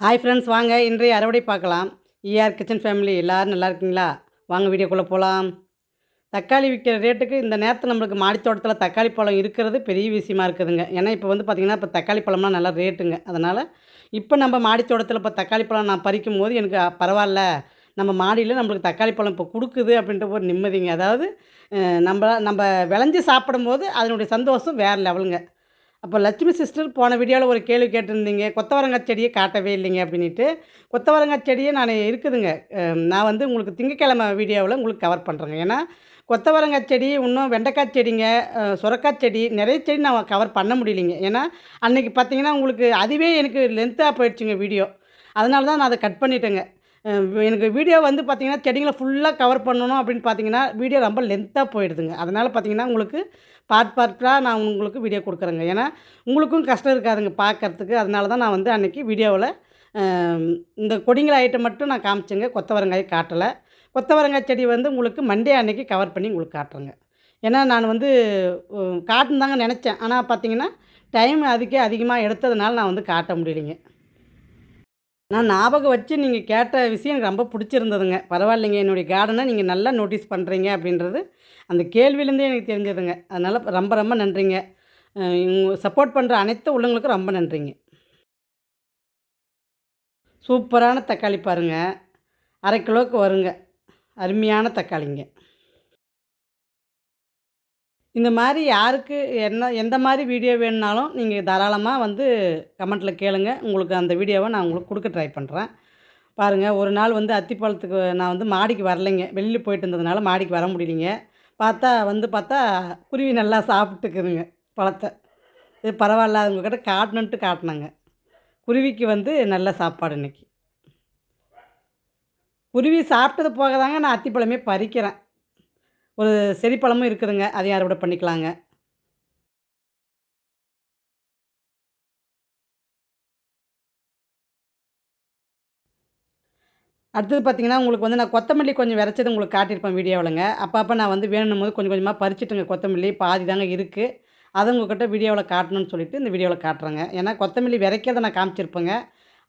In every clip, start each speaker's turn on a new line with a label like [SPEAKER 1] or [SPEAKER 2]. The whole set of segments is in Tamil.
[SPEAKER 1] ஹாய் ஃப்ரெண்ட்ஸ், வாங்க இன்றைய அறுவடை பார்க்கலாம். ஈஆர் கிச்சன் ஃபேமிலி எல்லோரும் நல்லா இருக்கீங்களா? வாங்க வீடியோக்குள்ளே போகலாம். தக்காளி விற்கிற ரேட்டுக்கு இந்த நேரத்தில் நம்மளுக்கு மாடித்தோட்டத்தில் தக்காளி பழம் இருக்கிறது பெரிய விஷயமா இருக்குதுங்க. ஏன்னா இப்போ வந்து பார்த்திங்கன்னா, இப்போ தக்காளி பழம்லாம் நல்லா ரேட்டுங்க. அதனால் இப்போ நம்ம மாடித்தோட்டத்தில் இப்போ தக்காளி பழம் நான் பறிக்கும்போது எனக்கு பரவாயில்ல, நம்ம மாடியில் நம்மளுக்கு தக்காளி பழம் இப்போ கொடுக்குது அப்படின்ற ஒரு நிம்மதிங்க. அதாவது நம்ம விளைஞ்சி சாப்பிடும்போது அதனுடைய சந்தோஷம் வேறு லெவலுங்க. அப்போ லட்சுமி சிஸ்டர் போன வீடியோவில் ஒரு கேள்வி கேட்டிருந்தீங்க, கொத்தவரங்காய் செடியை காட்டவே இல்லைங்க அப்படின்ட்டு. கொத்தவரங்காய் செடியே நான் இருக்குதுங்க. நான் வந்து உங்களுக்கு திங்கட்கிழமை வீடியோவில் உங்களுக்கு கவர் பண்ணுறேங்க. ஏன்னா கொத்தவரங்காய் செடி, இன்னும் வெண்டைக்காய் செடிங்க, சுரக்காய் செடி, நிறைய செடி நான் கவர் பண்ண முடியலைங்க. ஏன்னா அன்றைக்கி பார்த்தீங்கன்னா உங்களுக்கு அதுவே எனக்கு லென்த்தாக போயிடுச்சுங்க வீடியோ. அதனால தான் நான் அதை கட் பண்ணிட்டேங்க. எனக்கு வீடியோ வந்து பார்த்திங்கன்னா செடிங்களை ஃபுல்லாக கவர் பண்ணணும் அப்படின்னு பார்த்தீங்கன்னா வீடியோ ரொம்ப லென்த்தாக போயிடுதுங்க. அதனால் பார்த்தீங்கன்னா உங்களுக்கு பார்ட்டாக நான் உங்களுக்கு வீடியோ கொடுக்குறேங்க. ஏன்னா உங்களுக்கும் கஷ்டம் இருக்காதுங்க பார்க்குறதுக்கு. அதனால தான் நான் வந்து அன்றைக்கி வீடியோவில் இந்த கொடிங்கிற ஐட்டம் மட்டும் நான் காமிச்சேங்க. கொத்தவரங்காய் காட்டலை. கொத்தவரங்காய் செடி வந்து உங்களுக்கு மண்டே அன்னைக்கு கவர் பண்ணி உங்களுக்கு காட்டுறேங்க. ஏன்னா நான் வந்து காட்டணும் தாங்க நினச்சேன். ஆனால் பார்த்தீங்கன்னா டைம் அதுக்கே அதிகமாக எடுத்ததுனால நான் வந்து காட்ட முடியலைங்க. நான் ஞாபகம் வச்சு நீங்கள் கேட்ட விஷயம் எனக்கு ரொம்ப பிடிச்சிருந்ததுங்க. பரவாயில்லைங்க, என்னுடைய கார்டனை நீங்கள் நல்லா நோட்டீஸ் பண்ணுறீங்க அப்படின்றது அந்த கேள்வியிலேருந்தே எனக்கு தெரிஞ்சதுங்க. அதனால் ரொம்ப ரொம்ப நன்றிங்க. சப்போர்ட் பண்ணுற அனைத்து உள்ளவங்களுக்கும் ரொம்ப நன்றிங்க. சூப்பரான தக்காளி பாருங்கள், 1/2 கிலோவுக்கு வருங்க. அருமையான தக்காளிங்க. இந்த மாதிரி யாருக்கு எந்த மாதிரி வீடியோ வேணுனாலும் நீங்கள் தாராளமாக வந்து கமெண்ட்டில் கேளுங்க. உங்களுக்கு அந்த வீடியோவை நான் உங்களுக்கு கொடுக்க ட்ரை பண்ணுறேன். பாருங்கள், ஒரு நாள் வந்து அத்திப்பழத்துக்கு நான் வந்து மாடிக்கு வரலைங்க. வெளியில் போயிட்டு இருந்ததுனால மாடிக்கு வர முடியலைங்க. பார்த்தா குருவி நல்லா சாப்பிட்டுக்குதுங்க பழத்தை. இது பரவாயில்ல, அது உங்கள்கிட்ட காட்டணுன்ட்டு காட்டினேங்க. குருவிக்கு வந்து நல்ல சாப்பாடு இன்றைக்கி. குருவி சாப்பிட்டது போக தாங்க நான் அத்திப்பழமே பறிக்கிறேன். ஒரு செடிப்பழமும் இருக்குதுங்க, அதையும் அறுவடை பண்ணிக்கலாங்க. அடுத்தது பார்த்திங்கன்னா, உங்களுக்கு வந்து நான் கொத்தமல்லி கொஞ்சம் விதைச்சது உங்களுக்கு காட்டியிருப்பேன் வீடியோவிலங்க. அப்பப்போ நான் வந்து வேணும்போது கொஞ்சம் கொஞ்சமாக பறிச்சுட்டுங்க. கொத்தமல்லி பாதி தாங்க இருக்குது. அதை உங்கள்கிட்ட வீடியோவில் காட்டணும்னு சொல்லிட்டு இந்த வீடியோவில் காட்டுறேங்க. ஏன்னா கொத்தமல்லி விதைக்கிறத நான் காமிச்சிருப்பேங்க.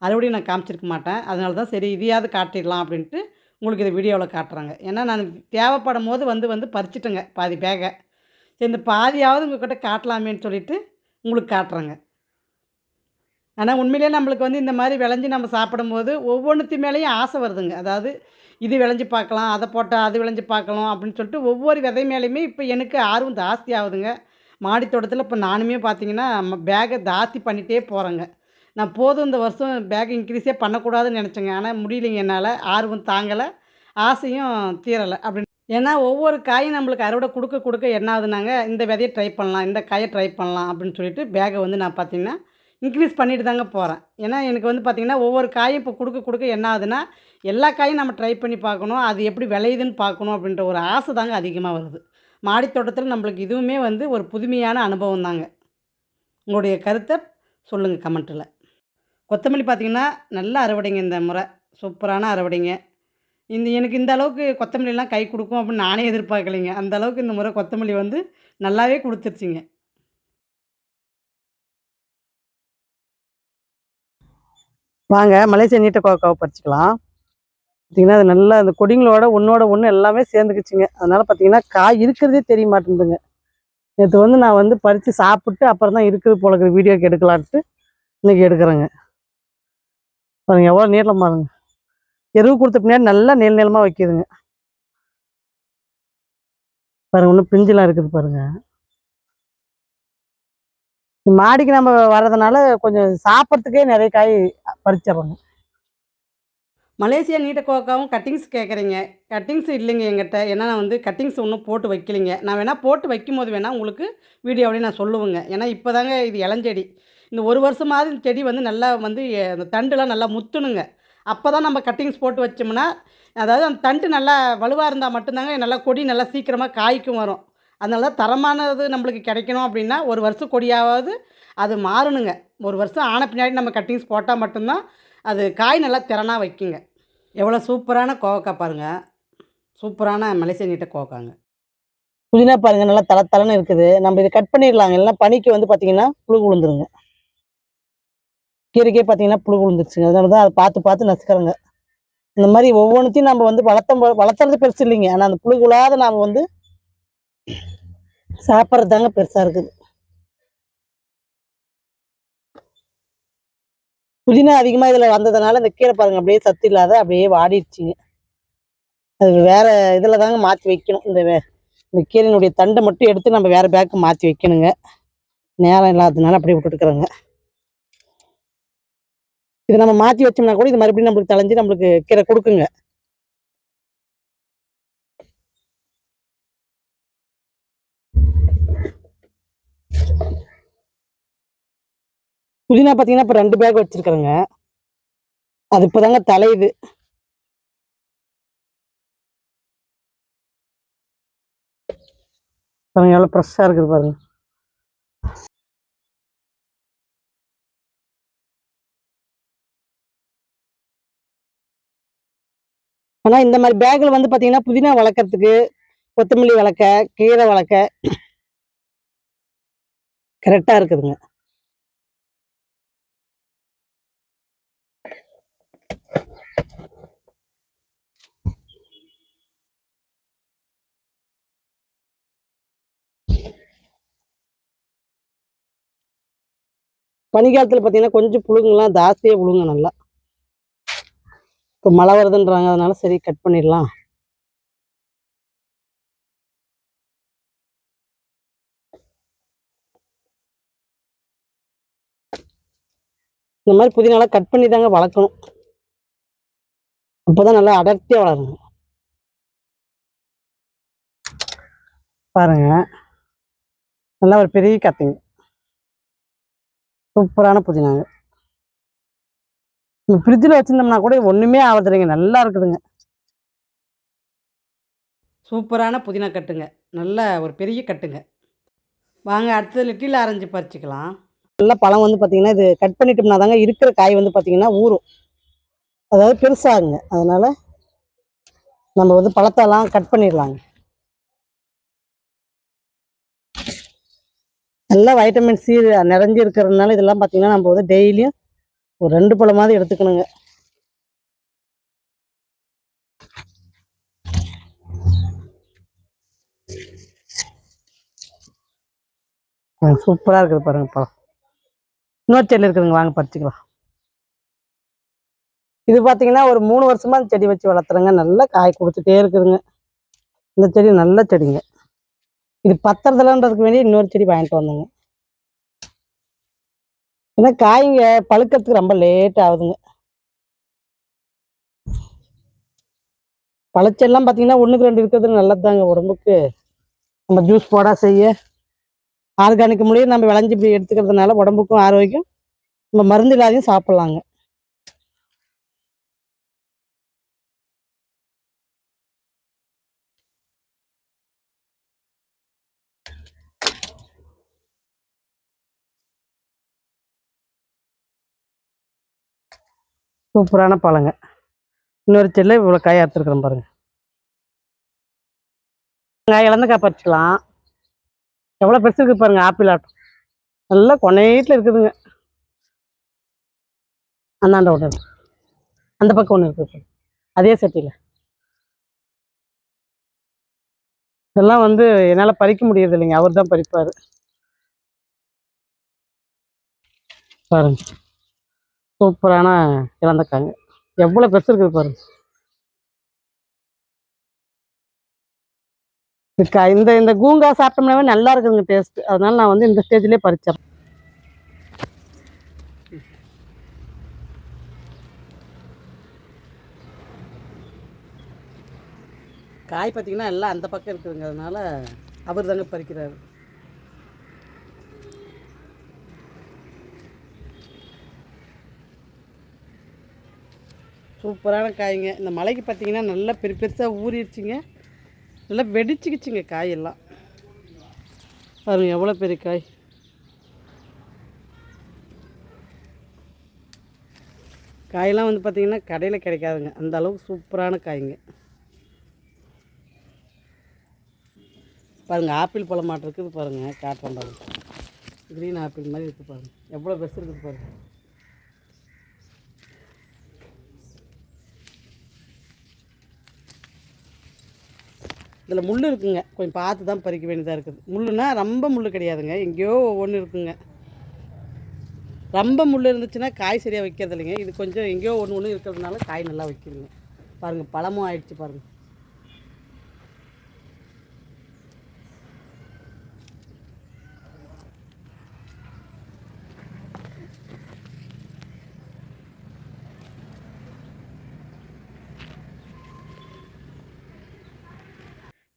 [SPEAKER 1] அறுவடையும் நான் காமிச்சிருக்க மாட்டேன். அதனால தான் சரி இதையாவது காட்டிடலாம் அப்படின்ட்டு உங்களுக்கு இதை வீடியோவில் காட்டுறேங்க. ஏன்னா நான் தேவைப்படும்போது வந்து பறிச்சுட்டேங்க பாதி பேகை. சரி இந்த பாதியாவது உங்கள்கிட்ட காட்டலாமேன்னு சொல்லிட்டு உங்களுக்கு காட்டுறேங்க. ஆனால் உண்மையிலேயே நம்மளுக்கு வந்து இந்த மாதிரி விளைஞ்சு நம்ம சாப்பிடும்போது ஒவ்வொன்றுத்து மேலேயும் ஆசை வருதுங்க. அதாவது இது விளைஞ்சு பார்க்கலாம், அதை போட்டால் அது விளைஞ்சு பார்க்கலாம் அப்படின்னு சொல்லிட்டு ஒவ்வொரு விதை மேலேயுமே இப்போ எனக்கு ஆர்வம் ஜாஸ்தி ஆகுதுங்க. மாடி தோட்டத்தில் இப்போ நானுமே பார்த்தீங்கன்னா பேக்கை ஜாஸ்தி பண்ணிகிட்டே போகிறேங்க. நான் போதும் இந்த வருஷம் பேக் இன்க்ரீஸே பண்ணக்கூடாதுன்னு நினச்சேங்க. ஆனால் முடியலைங்க என்னால். ஆர்வம் தாங்கலை, ஆசையும் தீரலை அப்படின்னு. ஏன்னா ஒவ்வொரு காயும் நம்மளுக்கு அறுவடை கொடுக்க என்ன ஆகுதுனாங்க, இந்த விதைய ட்ரை பண்ணலாம், இந்த காயை ட்ரை பண்ணலாம் அப்படின்னு சொல்லிட்டு பேக்கை வந்து நான் பார்த்தீங்கன்னா இன்க்ரீஸ் பண்ணிட்டு தாங்க போகிறேன். ஏன்னா எனக்கு வந்து பார்த்திங்கன்னா ஒவ்வொரு காயும் இப்போ கொடுக்க என்ன ஆகுதுன்னா, எல்லா காயும் நம்ம ட்ரை பண்ணி பார்க்கணும், அது எப்படி விளையுதுன்னு பார்க்கணும் அப்படின்ற ஒரு ஆசை தாங்க அதிகமாக வருது. மாடி தோட்டத்தில் நம்மளுக்கு இதுவுமே வந்து ஒரு புதுமையான அனுபவம் தாங்க. உங்களுடைய கருத்தை சொல்லுங்கள் கமெண்ட்டில். கொத்தமல்லி பார்த்திங்கன்னா நல்ல அறுவடைங்க இந்த முறை. சூப்பரான அறுவடைங்க. எனக்கு இந்த அளவுக்கு கொத்தமல்லிலாம் கை கொடுக்கும் அப்படின்னு நானே எதிர்பார்க்கலைங்க. அந்த அளவுக்கு இந்த முறை கொத்தமல்லி வந்து நல்லாவே கொடுத்துருச்சிங்க. வாங்க மலேசியா நீட்ட கோக்காவை பறிச்சுக்கலாம். பார்த்திங்கன்னா அது நல்லா அந்த கொடிங்களோட ஒன்றோட ஒன்று எல்லாமே சேர்ந்துக்குச்சுங்க. அதனால் பார்த்திங்கன்னா காய் இருக்கிறதே தெரிய மாட்டேங்குதுங்க. நேற்று வந்து நான் வந்து பறித்து சாப்பிட்டு அப்புறம் தான் இருக்குது போல இருக்குது வீடியோக்கு எடுக்கலான்ட்டு இன்றைக்கி எடுக்கிறேங்க. பாருங்கள் எவ்வளோ நீளமாக பாருங்க. எருவு கொடுத்த பின்னாடி நல்லா நீளமாக வைக்கிதுங்க. பாருங்கள் இன்னும் பிஞ்சுலாம் இருக்குது பாருங்கள். மாடிக்கு நம்ம வர்றதுனால கொஞ்சம் சாப்பிட்றதுக்கே நிறைய காய் பறிச்சிடுறோங்க. மலேசியா நீட்ட கோக்காவும் கட்டிங்ஸ் கேட்குறீங்க. கட்டிங்ஸ் இல்லைங்க என்கிட்ட. ஏன்னா நான் வந்து கட்டிங்ஸ் ஒன்றும் போட்டு வைக்கலைங்க. நான் வேணால் போட்டு வைக்கும்போது வேணால் உங்களுக்கு வீடியோவிலேயே நான் சொல்லுவேங்க. ஏன்னா இப்போ தாங்க இது இளஞ்செடி. இந்த ஒரு வருஷமாவது இந்த செடி வந்து நல்லா வந்து அந்த தண்டுலாம் நல்லா முத்தணுங்க. அப்போ தான் நம்ம கட்டிங்ஸ் போட்டு வச்சோம்னா, அதாவது அந்த தண்டு நல்லா வலுவாக இருந்தால் மட்டும்தாங்க நல்லா கொடி நல்லா சீக்கிரமாக காய்க்கும் வரும். அதனால தான் தரமானது நம்மளுக்கு கிடைக்கணும் அப்படின்னா, ஒரு வருஷம் கொடியாவது அது மாறணுங்க. ஒரு வருஷம் ஆன பின்னாடி நம்ம கட்டிங்ஸ் போட்டால் மட்டும்தான் அது காய் நல்லா திறனாக வைக்குங்க. எவ்வளோ சூப்பரான கோவக்காய் பாருங்கள். சூப்பரான மலேசியா நீட்ட கோவக்காங்க. புதினா பாருங்கள் நல்லா தளன்னு இருக்குது. நம்ம இதை கட் பண்ணிடலாங்க. இல்லைனா பனிக்கு வந்து பார்த்திங்கன்னா புழு விழுந்துருங்க. கீரைக்கே பார்த்தீங்கன்னா புழு விழுந்துருச்சுங்க. அதனால தான் அதை பார்த்து பார்த்து நசுக்கிறேங்க. இந்த மாதிரி ஒவ்வொன்றுத்தையும் நம்ம வந்து வளர்த்துறது பெருசு இல்லைங்க. ஆனால் அந்த புழு விழாத நாம் வந்து சாப்பிட்றது தாங்க பெருசாக இருக்குது. புதினா அதிகமாக இதில் வந்ததுனால இந்த கீரை பாருங்க அப்படியே சத்து இல்லாத அப்படியே வாடிடுச்சுங்க. அது வேற இதில் தாங்க மாற்றி வைக்கணும். இந்த கீரையினுடைய தண்டை மட்டும் எடுத்து நம்ம வேற பேக்கு மாற்றி வைக்கணுங்க. நேரம் இல்லாததுனால அப்படியே விட்டுட்டுருக்குறேங்க. இதை நம்ம மாற்றி வச்சோம்னா கூட இது மறுபடியும் நம்மளுக்கு தளைஞ்சு நம்மளுக்கு கீரை கொடுக்குங்க. புதினா பார்த்தீங்கன்னா இப்போ 2 பேக் வச்சிருக்கிறேங்க. அது இப்போதாங்க தலையுது. பாருங்க எவ்வளோ ஃப்ரெஷ்ஷாக இருக்குது பாருங்க. ஆனால் இந்த மாதிரி பேக்கில் வந்து பார்த்தீங்கன்னா புதினா வளர்க்குறதுக்கு, கொத்தமல்லி வளர்க்க, கீரை வளர்க்க கரெக்டாக இருக்குதுங்க. பனிக்காலத்தில் பார்த்தீங்கன்னா கொஞ்சம் புழுங்கெல்லாம் ஜாஸ்தியாக புழுங்க நல்லா. இப்போ மழை வருதுன்றாங்க, அதனால சரி கட் பண்ணிடலாம். இந்த மாதிரி புதினாலாம் கட் பண்ணி தாங்க வளர்க்கணும். அப்போதான் நல்லா அடர்த்தியாக வளருங்க. பாருங்க நல்லா ஒரு பெரிய கத்தைங்க, சூப்பரான புதினாங்க. நம்ம ஃப்ரிட்ஜில் வச்சுருந்தோம்னா கூட ஒன்றுமே ஆகுறதில்லைங்க, நல்லா இருக்குதுங்க. சூப்பரான புதினா கட்டுங்க, நல்ல ஒரு பெரிய கட்டுங்க. வாங்க அடுத்தது லிட்டில் ஆரஞ்சு பறிச்சுக்கலாம். நல்ல பழம் வந்து பார்த்தீங்கன்னா இது கட் பண்ணிட்டோம்னா தாங்க இருக்கிற காய் வந்து பார்த்தீங்கன்னா ஊறும், அதாவது பெருசாகுங்க. அதனால் நம்ம வந்து பழத்தெல்லாம் கட் பண்ணிடலாங்க. நல்லா வைட்டமின் சி நிறைஞ்சு இருக்கிறதுனால இதெல்லாம் பார்த்தீங்கன்னா நம்ம வந்து டெய்லியும் ஒரு 2 பழமாவது எடுத்துக்கணுங்க. சூப்பராக இருக்குது பாருங்க பழம். இன்னொரு செடி இருக்குதுங்க, வாங்க பறிச்சுக்கலாம். இது பார்த்தீங்கன்னா ஒரு 3 வருஷமா அந்த செடி வச்சு வளர்த்துறேங்க, நல்லா காய் கொடுத்துட்டே இருக்குதுங்க. இந்த செடி நல்ல செடிங்க. இது பத்திரத்துலன்றதுக்கு வேண்டிய இன்னொரு செடி வாங்கிட்டு வந்தேங்க. ஏன்னா காய்ங்க பழுக்கிறதுக்கு ரொம்ப லேட் ஆகுதுங்க. பழச்செல்லாம் பார்த்தீங்கன்னா 1க்கு 2 இருக்கிறது நல்லது தாங்க உடம்புக்கு. நம்ம ஜூஸ் போட செய்ய ஆர்கானிக் முறையை நம்ம விளைஞ்சி இப்படி எடுத்துக்கிறதுனால உடம்புக்கும் ஆரோக்கியம். நம்ம மருந்து இல்லாதையும் சாப்பிட்லாங்க. சூப்பரான பழங்க. இன்னொரு செல்ல இவ்வளோ காய் அறுத்துருக்குறேன் பாருங்க. காய் இழந்த காய் பறிச்சுக்கலாம். எவ்வளோ பெருசு இருக்குது பாருங்க, ஆப்பிள் ஆட்டம் நல்லா கொனையீட்டில் இருக்குதுங்க. அந்தாண்ட ஒன்று இருக்கு, அந்த பக்கம் ஒன்று இருக்குது அதே சட்டியில். இதெல்லாம் வந்து என்னால் பறிக்க முடியறது இல்லைங்க, அவர் தான் பறிப்பார். பாருங்க சூப்பரான இழந்தக்காங்க, எவ்வளோ பெருசு இருக்குது பாருங்க. இந்த இந்த கூங்கா சாப்பிட்டோம்னாவே நல்லா இருக்குதுங்க டேஸ்ட். அதனால நான் வந்து இந்த ஸ்டேஜ்லேயே பறிச்சேன். காய் பார்த்தீங்கன்னா எல்லாம் அந்த பக்கம் இருக்குதுங்க, அதனால அவர் தாங்க பறிக்கிறாரு. சூப்பரான காய்ங்க. இந்த மலைக்கு பார்த்தீங்கன்னா நல்லா பெருசாக ஊறிடுச்சுங்க, நல்லா வெடிச்சுக்கிச்சுங்க காயெல்லாம். பாருங்க எவ்வளோ பெரிய காய். காயெல்லாம் வந்து பார்த்திங்கன்னா கடையில் கிடைக்காதுங்க, அந்த அளவுக்கு சூப்பரான காய்ங்க. பாருங்கள் ஆப்பிள் பழம் மாட்டு இருக்குது பாருங்கள், காட்டுறேன் பாருங்கள். க்ரீன் ஆப்பிள் மாதிரி இருக்குது பாருங்கள், எவ்வளோ பெருசு இருக்குது பாருங்கள். இதில் முள் இருக்குங்க, கொஞ்சம் பார்த்து தான் பறிக்க வேண்டியதாக இருக்குது. முள்ளுனா ரொம்ப முள் கிடையாதுங்க, எங்கேயோ ஒவ்வொன்று இருக்குங்க. ரொம்ப முள் இருந்துச்சுன்னா காய் சரியாக வைக்கிறது இல்லைங்க. இது கொஞ்சம் எங்கேயோ ஒன்று ஒன்று இருக்கிறதுனால காய் நல்லா வைக்குதுங்க. பாருங்கள், பழமும் ஆயிடுச்சு பாருங்கள்.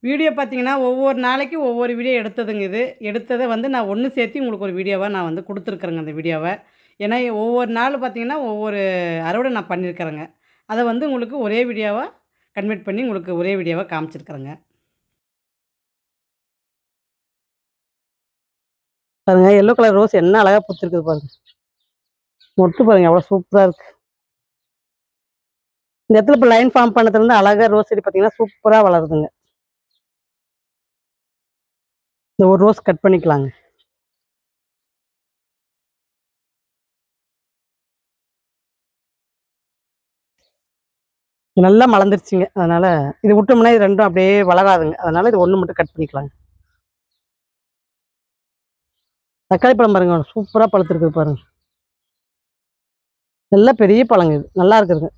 [SPEAKER 1] வீடியோ பார்த்தீங்கன்னா, ஒவ்வொரு நாளைக்கு ஒவ்வொரு வீடியோ எடுத்ததுங்க இது. எடுத்தத வந்து நான் ஒன்று சேர்த்து உங்களுக்கு ஒரு வீடியோவா நான் வந்து குடுத்துருக்குறேங்க அந்த வீடியோவ. ஏன்னா, ஒவ்வொரு நாள் பார்த்தீங்கன்னா, ஒவ்வொரு அறுவடை நான் பண்ணியிருக்கிறேங்க. அத வந்து உங்களுக்கு ஒரே வீடியோவா கன்வெர்ட் பண்ணி உங்களுக்கு ஒரே வீடியோவா காமிச்சிருக்கிறேங்க. பாருங்க, எல்லோ கலர் ரோஸ் என்ன அழகா பூத்திருக்குது பாருங்க. மொட்டு பாருங்க எவ்வளோ சூப்பரா இருக்கு. இந்த இடத்துல இப்ப லைன் ஃபார்ம் பண்ணதுலருந்து அழகா ரோஸ் செடி பார்த்தீங்கன்னா, சூப்பரா வளருதுங்க. இந்த ஒரு ரோஸ் கட் பண்ணிக்கலாங்க. இது நல்லா மலர்ந்துருச்சுங்க. அதனால இது விட்டோம்னா இது 2ம் அப்படியே வளராதுங்க. அதனால இது 1 மட்டும் கட் பண்ணிக்கலாங்க. தக்காளி பழம் பாருங்க, சூப்பரா பழுத்திருக்குது பாருங்க. நல்ல பெரிய பழங்க இது. நல்லா இருக்குதுங்க.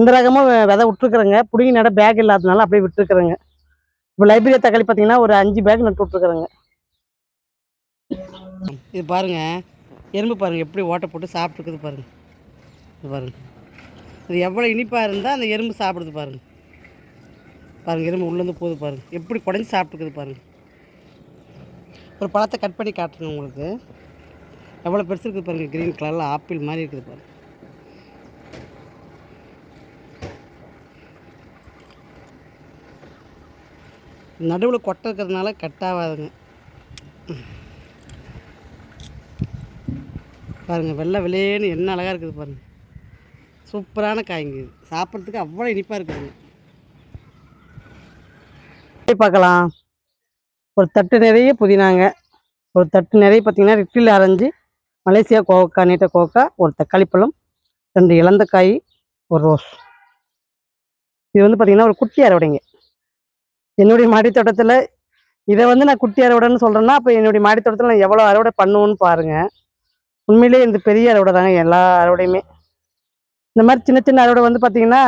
[SPEAKER 1] இந்த ரகமும் விதை விட்டுருக்குறேங்க. புடுங்கி நட பேக் இல்லாததுனால அப்படியே விட்டுருக்குறேங்க. இப்போ லைப்ரரி தக்காளி பார்த்தீங்கன்னா, ஒரு 5 பேக் நட்டு விட்டுருக்குறேங்க. இது பாருங்க, எறும்பு பாருங்க எப்படி ஓட்டை போட்டு சாப்பிட்டுருக்குது பாருங்க. இது பாருங்க. இது எவ்வளோ இனிப்பா இருந்தா அந்த எறும்பு சாப்பிடுது பாருங்க. பாருங்க, எறும்பு உள்ளேருந்து போகுது பாருங்க. எப்படி குடஞ்சி சாப்பிட்டுருக்குது பாருங்க. ஒரு பழத்தை கட் பண்ணி காட்டுறேங்க உங்களுக்கு. எவ்வளோ பெருசு இருக்குது பாருங்க. கிரீன் கலரில் ஆப்பிள் மாதிரி இருக்குது பாருங்க. நடுவில் கொட்டை இருக்கிறதுனால கட் ஆகாதுங்க. பாருங்கள், வெள்ளை வெளியேன்னு என்ன அழகாக இருக்குது பாருங்கள். சூப்பரான காய்ங்க இது. சாப்பிட்றதுக்கு அவ்வளோ இனிப்பாக இருக்குதுங்க. பார்க்கலாம். ஒரு தட்டு நிறைய புதினாங்க, ஒரு தட்டு நிறைய பார்த்தீங்கன்னா லிட்டில் ஆரஞ்சு, மலேசியா கோவக்கா, நீட்ட கோவக்கா, ஒரு தக்காளி பழம், 2 இலந்தக்காய், ஒரு ரோஸ். இது வந்து பார்த்தீங்கன்னா ஒரு குட்டி அறுவடைங்க. என்னுடைய மாடி தோட்டத்தில் இதை வந்து நான் குட்டி அறுவடைன்னு சொல்கிறேன்னா, அப்போ என்னுடைய மாடி தோட்டத்தில் நான் எவ்வளோ அறுவடை பண்ணுவேன்னு பாருங்கள். உண்மையிலேயே இந்த பெரிய அறுவடை தாங்க எல்லா அறுவடையுமே. இந்த மாதிரி சின்ன சின்ன அறுவடை வந்து பார்த்தீங்கன்னா,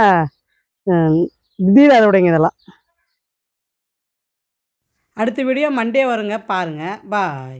[SPEAKER 1] திடீர் அறுவடைங்க இதெல்லாம். அடுத்த வீடியோ மண்டே வருங்க, பாருங்கள். பாய்.